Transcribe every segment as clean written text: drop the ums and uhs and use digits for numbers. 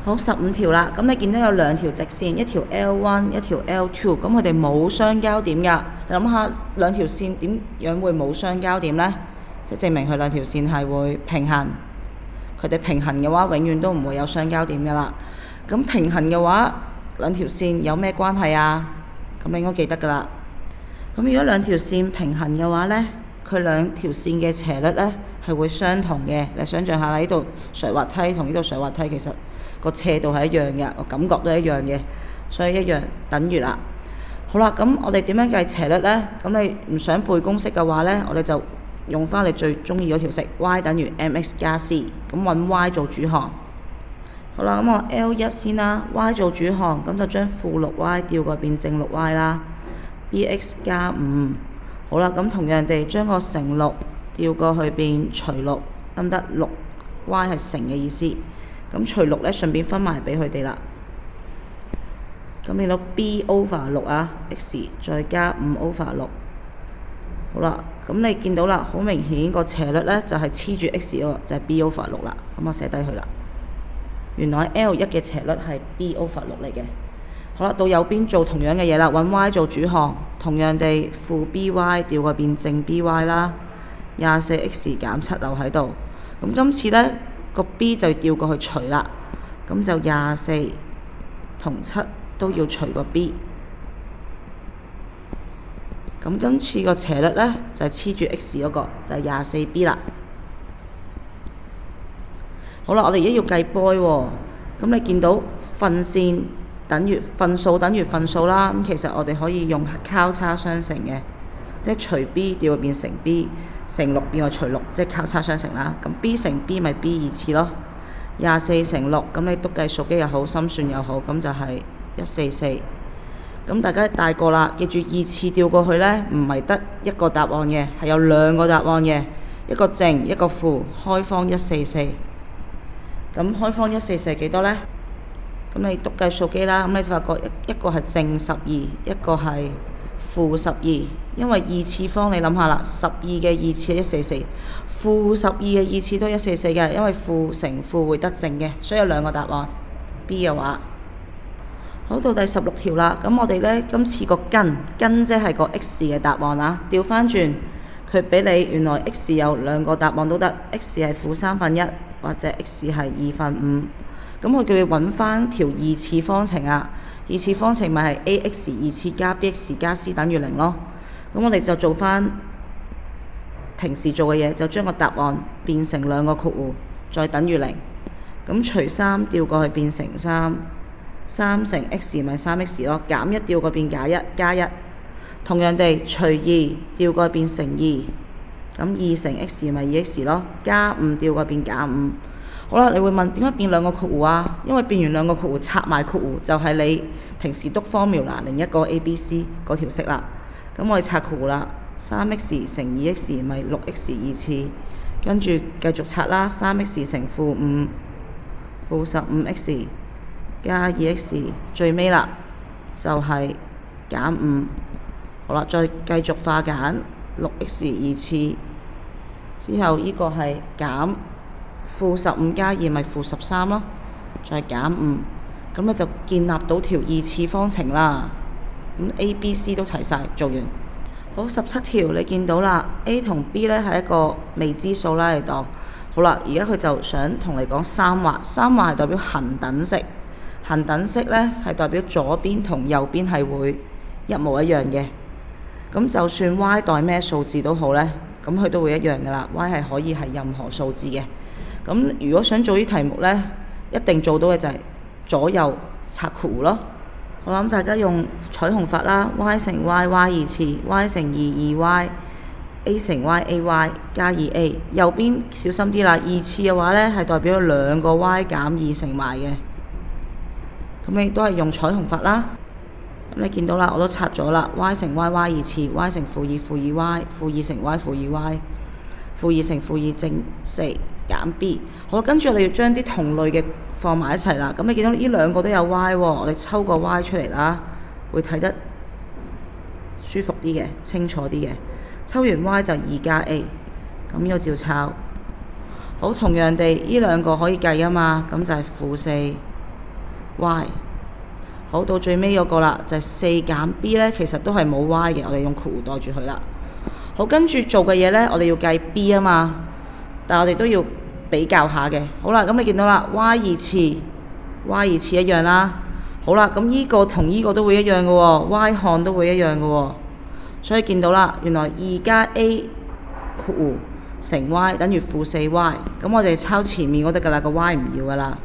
好15條啦，咁你見到有兩條直線，一條 L1，一條 L2，咁佢哋冇相交點㗎。你諗下兩條線點樣會冇相交點呢？即係證明佢兩條線係會平行。佢哋平行嘅話，永遠都唔會有相交點㗎啦。咁平行嘅話，兩條線有咩關係啊？咁你應該記得㗎啦。咁如果兩條線平行嘅話呢，佢兩條線嘅斜率呢係會相同嘅。你想象下啦，呢度垂滑梯同呢度垂滑梯其實個斜度係一樣嘅，個感覺都係一樣嘅，所以一樣等於啦。好啦，咁我哋點樣計斜率呢？咁你唔想背公式嘅話呢，我哋就用翻你最中意嗰條式 y 等於 mx 加 c， 咁揾 y 做主項。好啦，咁我 L1 先啦 ，y 做主項，咁就將負6y 調過變正6y 啦 ，bx 加5。好啦，咁同樣地將個乘6調過去變除6，得唔得？6y 係乘嘅意思，咁除6咧順便分埋俾佢哋啦。咁你攞 b over 6啊 ，x 再加5 over 6。好啦，咁你見到啦，好明顯個斜率咧就係黐住 x 嗰個，就係 b over 6啦。咁我寫低佢啦。原來 L1 嘅斜率係 b over 6嚟嘅。好啦，到右邊做同樣嘅嘢啦，揾 y 做主項，同樣地負 by 調過變正 by 啦，24x 減7留喺度。咁今次呢個 b 就調過去除啦，咁就24同7都要除個 b。咁今次個斜率呢，就係黐住 x 嗰個，就係 24b 啦。好啦，我哋而家要計波喎。咁你見到分線等於分數等於分數啦。咁其實我哋可以用交叉相乘嘅，即係除 b 調變成 b， 乘6變為除6，即係交叉相乘啦。咁 b 乘 b 咪 b 二次咯。24乘6，咁你篤計數機又好，心算又好，咁就係144。咁大家大個啦，記住二次調過去呢，唔係得一個答案嘅，係有兩個答案嘅，一個正一個負，開方144。咁開方144幾多呢？咁你篤計數機啦，咁你就發覺一個係正12，一個係負12，因為二次方你諗下啦，12嘅二次係144，負12嘅二次都144嘅，因為負乘負會得正嘅，所以有兩個答案 B 嘅話。好，到第16條啦，咁我哋呢，今次個根即係個 x 嘅答案啊，調翻轉佢俾你，原來 x 有兩個答案都得 ，x 係負1/3或者 x 係2/5。咁佢叫你揾翻條二次方程啊，二次方程咪係 ax 二次加 bx 加 c 等於0咯。咁我哋就做翻平時做嘅嘢，就將個答案變成兩個括弧，再等於0。咁除3調過去變成3乘 x 咪 3x 咯，減1調過變加1。同樣地，除2調過去變成2，咁2乘 x 咪 2x 咯，加5調過去變加5。好啦，你會問點解變兩個括弧啊？因為變完兩個括弧拆埋括弧，就係你平時篤 formula 另一個 ABC 嗰條式啦。咁我哋拆括弧啦，3x 乘 2x 咪 6x 二次，跟住繼續拆啦，3x 乘負15x 加 2x， 最尾啦就係減5。好啦，再繼續化簡 6x 二次，之後呢個係減負15加2咪負13咯，再減5，咁你就建立到條二次方程啦。咁 A、B、C 都齊晒，做完。好，17條你見到啦 ，A 同 B 呢係一個未知數啦嚟當。好啦，而家佢就想同你講三畫係代表恒等式，恒等式呢係代表左邊同右邊係會一模一樣嘅。咁就算 y 代咩數字都好呢，咁佢都會一樣噶啦。y 係可以係任何數字嘅。咁如果想做啲題目呢，一定做到嘅就係左右拆括弧咯。我諗大家用彩虹法啦 ，y 乘 y 二次 ，y 乘2y，a 乘 y 加 2a。右邊小心啲啦，二次嘅話呢係代表兩個 y 減2乘埋嘅。咁你都係用彩虹法啦。咁你見到啦，我都拆咗啦 ，y 乘 y 二次 ，y 乘負2 y， 負2乘 y 負2y， 負2乘負2正4。減 B， 好啦，跟住我哋要將啲同類嘅放埋一齊啦。咁你見到呢兩個都有 y 喎，我哋抽個 y 出嚟啦，會睇得舒服啲嘅，清楚啲嘅。抽完 y 就2加 a， 咁呢個照抄。好，同樣地，呢兩個可以計啊嘛，咁就係負4 y。好，到最尾嗰個啦，就係4減 b 呢，其實都係冇 y 嘅，我哋用括弧代住佢啦。好，跟住做嘅嘢呢，我哋要計 b 啊嘛，但係我哋都要比較下嘅。好啦，咁你見到啦 y 二次一樣啦。好啦，咁依個同依個都會一樣嘅喎，y 項都會一樣嘅喎。所以見到啦，原來2加 a 括弧乘 y 等於負4y。咁我哋抄前面嗰得㗎啦，個 y 唔要㗎啦。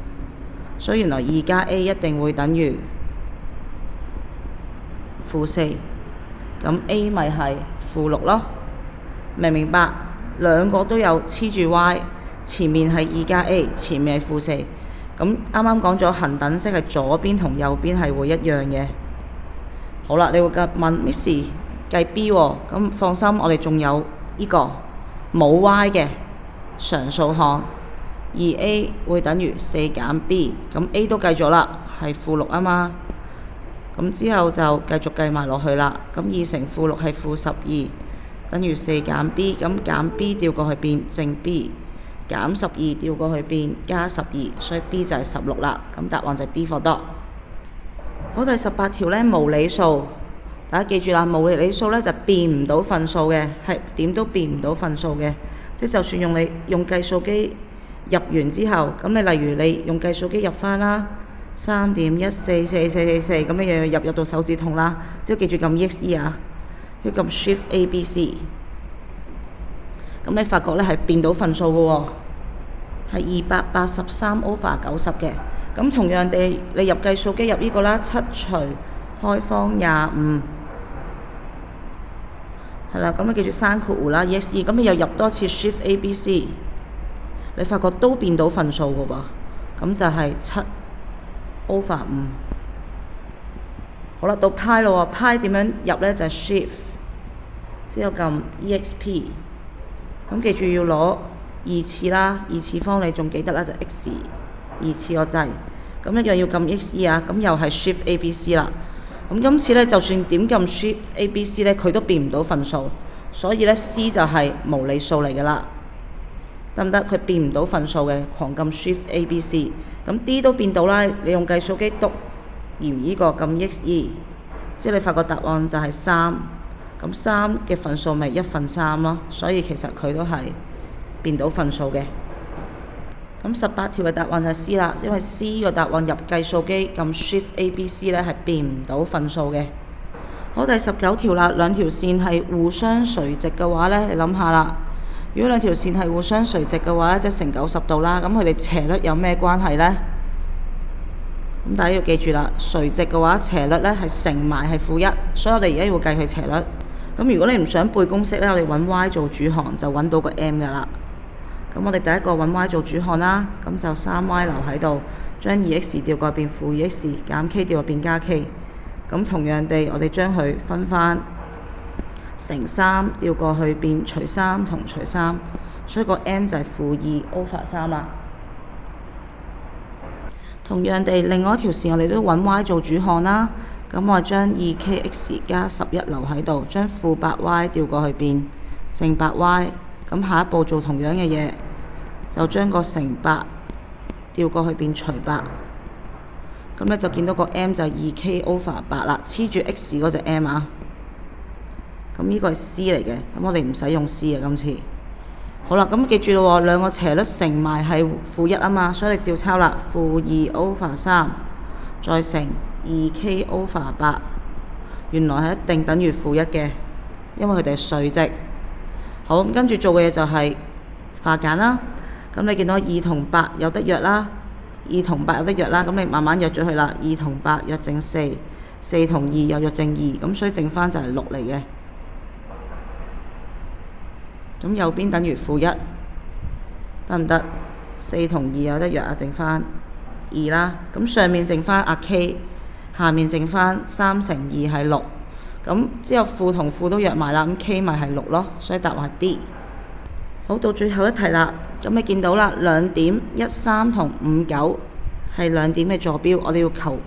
所以原來2加 a 一定會等於負4。咁 a 咪係負6咯。明唔明白？兩個都有黐住 y， 前面係2加 a， 前面係負4。咁啱啱講咗恒等式係左邊同右邊係會一樣嘅。好啦，你會問 Miss 計 b 喎，咁放心，我哋仲有呢個冇 y 嘅常數項，2a 會等於4減 b， 咁 a 都計咗啦，係負6啊嘛。咁之後就繼續計埋落去啦。咁2乘負6係負12，等於4減 b， 咁減 b 調過去變正 b。減12調過去變加12，所以 b 就係16啦。咁答案就係 D for dog。好，第18條呢，無理數，大家記住啦，無理數呢就變唔到份數嘅，係點都變唔到份數嘅。即就算你用計數機入完之後，咁你例如你用計數機入翻啦，3.1444444，咁你又要入到手指痛啦。即係記住撳 EXE 啊，要撳 Shift ABC。咁你發覺呢係變到份數嘅喎，係283 over 90嘅。咁同樣地，你入計數機入呢個啦，7除開方25，係啦。咁你記住刪括弧啦 ，EXE。咁你又入多次 Shift ABC， 你發覺都變到份數嘅喎。咁就係7 over 5。好啦，到派咯喎，派點樣入呢？就係 Shift 之後撳 EXP。咁記住要攞2次啦，2次方你仲記得啦，就 X 2次個掣，咁一樣要撳 XE 啊，咁又係 Shift ABC 啦。咁今次呢，就算點撳 Shift ABC 呢，佢都變唔到份數，所以呢 C 就係無理數嚟㗎啦，得唔得？佢變唔到份數嘅，狂撳 Shift ABC。咁 D 都變到啦，你用計數機篤嫌呢個撳 XE， 即係你發覺答案就係3。咁3嘅份數咪1/3咯，所以其實佢都係變到份數嘅。咁18條嘅答案就係 C 啦，因為 C 個答案入計數機撳 Shift ABC 呢係變唔到份數嘅。好，第19條啦，兩條線係互相垂直嘅話呢，你諗下啦，如果兩條線係互相垂直嘅話呢，即係成90度啦，咁佢哋斜率有咩關係呢？咁大家要記住啦，垂直嘅話斜率呢係乘埋係負1，所以我哋而家要計佢斜率。咁如果你唔想背公式呢，我哋揾 y 做主項就揾到個 m 㗎啦。咁我哋第一個揾 y 做主項啦，咁就3y 留喺度，將 2x 調過變負 2x， 減 k 調過變加 k。咁同樣地，我哋將佢分翻乘3調過去變除3同除3，所以個 m 就係負2 over 3啦。同樣地，另外一條線我哋都揾 y 做主項啦。咁我將 2kx 加11留喺度，將負8y 調過去變正8y。咁下一步做同樣嘅嘢，就將個乘8調過去變除8。咁咧就見到個 m 就係 2k over 8啦，黐住 x 嗰隻 m 啊。咁呢個係 c 嚟嘅，咁我哋唔使用 c 啊今次。好啦，咁記住咯喎，兩個斜率乘埋係負1啊嘛，所以你照抄啦，負2 over 3再乘2k over 8，原來係一定等於負1嘅，因為佢哋係垂直。好，咁跟住做嘅嘢就係化簡啦。咁你見到2同8有得約啦，2同8有得約啦，咁你慢慢約咗佢啦。2同8約正4， 4同2又約正2，咁所以剩翻就係6嚟嘅。咁右邊等於負1，得唔得？4同2有得約啊，剩翻2啦。咁上面剩翻阿 k， 下面剩翻3乘2係6。咁之後負同負都約埋啦，咁 k 咪係6咯，所以答案係 D。好，到最後一題啦。咁你見到啦，兩點13同59係兩點嘅坐標，我哋要求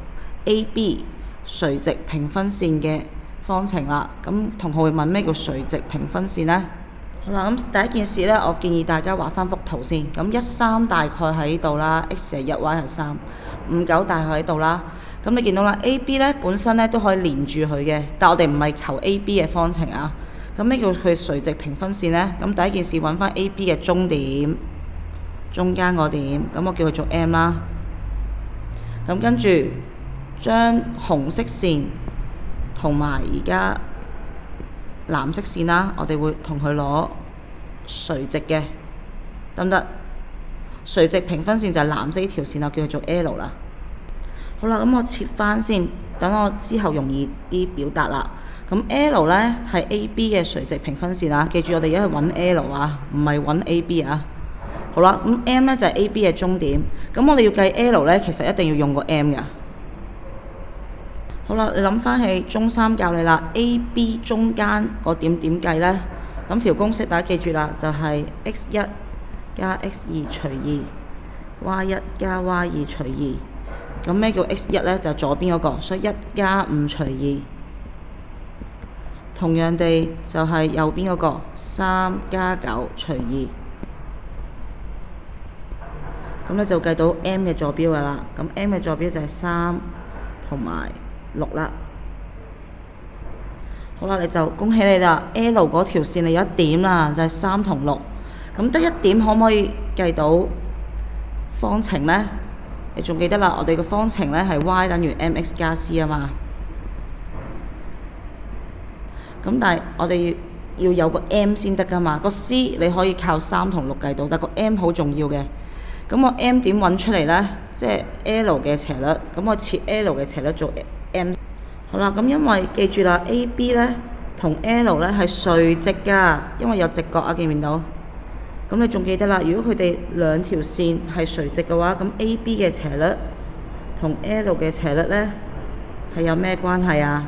A、B 垂直平分線嘅方程啦。咁同學會問咩叫垂直平分線呢？好啦，咁第一件事呢，我建議大家畫翻幅圖先。咁13大概喺度啦，x 係1 y 係3， 59大概喺度啦。咁你見到啦 ，AB 呢本身呢都可以連住佢嘅，但我哋唔係求 AB 嘅方程啊。咁咩叫佢垂直平分線呢？咁第一件事揾翻 AB 嘅終點，中間個點，咁我叫佢做 M 啦。咁跟住將紅色線同埋而家藍色線啦，我哋會同佢攞垂直嘅，得唔得？垂直平分線就係藍色呢條線，我叫佢做 L 啦。好啦，咁我切翻先，等我之後容易啲表達啦。咁 L 呢係 AB 嘅垂直平分線啊，記住我哋而家係揾 L 啊，唔係揾 AB 啊。好啦，咁 M 呢就係 AB 嘅終點，咁我哋要計 L 呢，其實一定要用個 M 㗎。好啦，你諗翻起中三教你啦 ，AB 中間個點點計呢？咁條公式大家記住啦，就係 x1 加 x2 除 2，y1 加 y2 除 2。咁咩叫 x1 呢？就係左邊嗰個，所以1加5除 2。同樣地就係右邊嗰個3加9除 2。咁你就計到 M 嘅坐標㗎啦。咁 M 嘅坐標就係3同埋6啦。好啦，你就恭喜你啦 ！L 嗰條線你有一點啦，就係3同6。咁得一點可唔可以計到方程呢？你仲記得啦？我哋個方程呢係 y 等於 mx 加 c 啊嘛。咁但係我哋要有個 m 先得㗎嘛。個 c 你可以靠3同6計到，但個 m 好重要嘅。咁我 m 點揾出嚟呢？即係 L 嘅斜率。咁我切 L 嘅斜率做 m。好啦，咁因為記住啦 ，AB 呢同 L 呢係垂直㗎，因為有直角啊，見唔見到？咁你仲記得啦？如果佢哋兩條線係垂直嘅話，咁 AB 嘅斜率同 L 嘅斜率呢係有咩關係啊？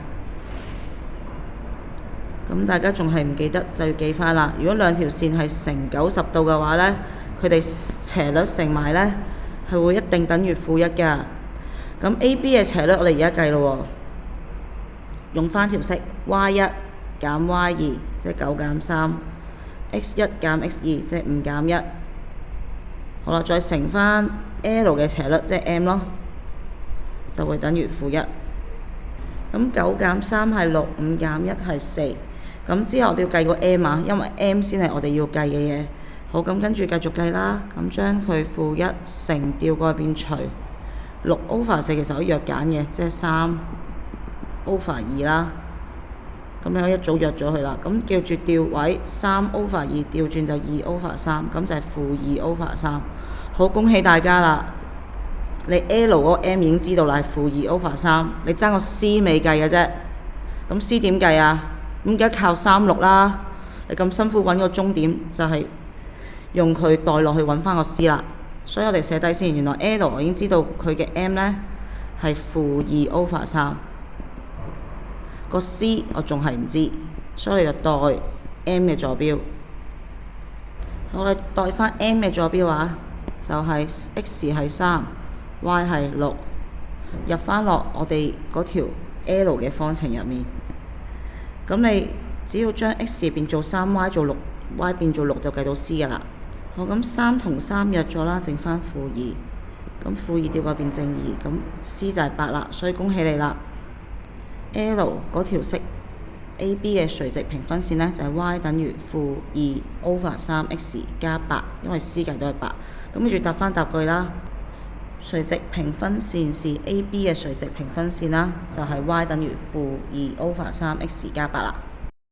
咁大家仲係唔記得就要記翻啦。如果兩條線係成90度嘅話呢，佢哋斜率乘埋呢係會一定等於負1㗎。咁 AB 嘅斜率我哋而家計咯喎。用翻條式 y1 減 y2 即係9減3，x1 減x2 即係5減1。好啦，再乘翻 L 嘅斜率即係 m 咯，就會等於負1。咁9減3係6，5減1係4。咁之後我哋要計個 m 啊，因為 m 先係我哋要計嘅嘢。好，咁跟住繼續計啦。咁將佢負1乘調過去變除6 over 4，其實可以約減嘅，即係3。over 2啦，咁你可以一早約咗佢啦。咁叫住調位3 over 2調轉就2 over 3，咁就係負2 over 3。好，恭喜大家啦！你 L 嗰個 M 已經知道啦，係負2 over 3，你爭個 C 未計嘅啫。咁 C 點計啊？咁而家靠36啦。你咁辛苦揾個終點，就係用佢代落去揾翻個 C 啦。所以我哋寫低先，原來 L 我已經知道佢嘅 M 呢係負2 over 3。個 C 我仲係唔知，所以你就代 M 嘅坐標。好，你代翻 M 嘅坐標啊，就係 x 係3，y 係6，入翻落我哋嗰條 L 嘅方程入面。咁你只要將 x 變做3，y 做6，y 變做6就計到 C 㗎啦。好，咁3同3約咗啦，剩翻負2。咁負2調過變正2，咁 C 就係8啦，所以恭喜你啦。L 嗰條式 AB 嘅垂直平分線呢，就係 y 等於負2 over 3x 加8，因為 C 計都係8。咁跟住答翻答句啦。垂直平分線是 AB 嘅垂直平分線啦，就係 y 等於負2 over 3x 加8啦。